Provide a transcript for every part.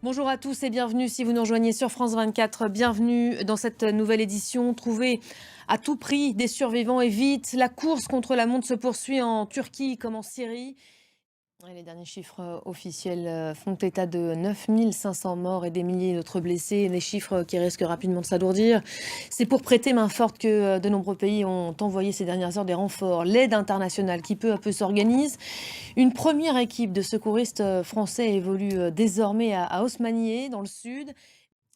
Bonjour à tous et bienvenue si vous nous rejoignez sur France 24. Bienvenue dans cette nouvelle édition. Trouver à tout prix des survivants et vite. La course contre la montre se poursuit en Turquie comme en Syrie. Et les derniers chiffres officiels font état de 9500 morts et des milliers d'autres blessés. Des chiffres qui risquent rapidement de s'alourdir. C'est pour prêter main forte que de nombreux pays ont envoyé ces dernières heures des renforts. L'aide internationale qui peu à peu s'organise. Une première équipe de secouristes français évolue désormais à Osmaniye, dans le sud.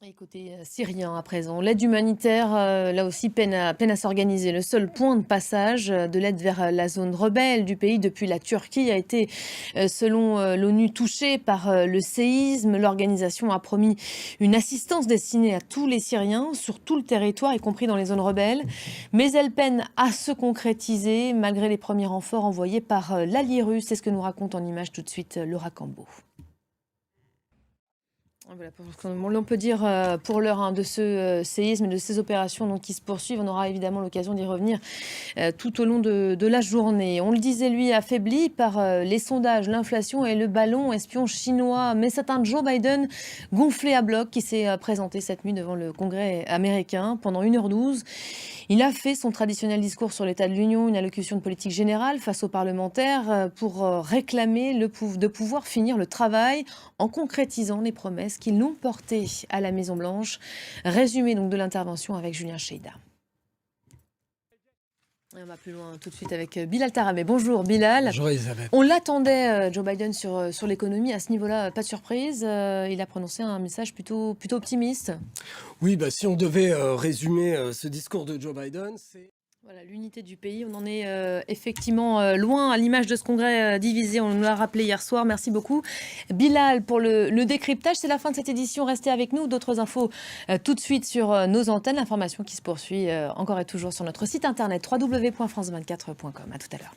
Et côté syrien à présent, l'aide humanitaire, là aussi, peine à s'organiser. Le seul point de passage de l'aide vers la zone rebelle du pays depuis la Turquie a été, selon l'ONU, touché par le séisme. L'organisation a promis une assistance destinée à tous les Syriens sur tout le territoire, y compris dans les zones rebelles. Mais elle peine à se concrétiser malgré les premiers renforts envoyés par l'allié russe. C'est ce que nous raconte en image tout de suite Laura Cambo. Voilà pour ce l'on peut dire pour l'heure de ce séisme et de ces opérations donc, qui se poursuivent. On aura évidemment l'occasion d'y revenir tout au long de la journée. On le disait, lui, affaibli par les sondages, l'inflation et le ballon espion chinois. Mais c'est un Joe Biden gonflé à bloc qui s'est présenté cette nuit devant le Congrès américain pendant 1h12. Il a fait son traditionnel discours sur l'état de l'Union, une allocution de politique générale face aux parlementaires pour réclamer de pouvoir finir le travail en concrétisant les promesses qui l'ont porté à la Maison-Blanche. Résumé donc de l'intervention avec Julien Cheida. On va plus loin tout de suite avec Bilal Taramé. Bonjour Bilal. Bonjour Elisabeth. On l'attendait, Joe Biden, sur l'économie. À ce niveau-là, pas de surprise. Il a prononcé un message plutôt optimiste. Oui, si on devait résumer ce discours de Joe Biden, c'est... Voilà, l'unité du pays, on en est effectivement loin à l'image de ce congrès divisé, on nous l'a rappelé hier soir. Merci beaucoup Bilal pour le décryptage. C'est la fin de cette édition, restez avec nous. D'autres infos tout de suite sur nos antennes. L'information qui se poursuit encore et toujours sur notre site internet www.france24.com. À tout à l'heure.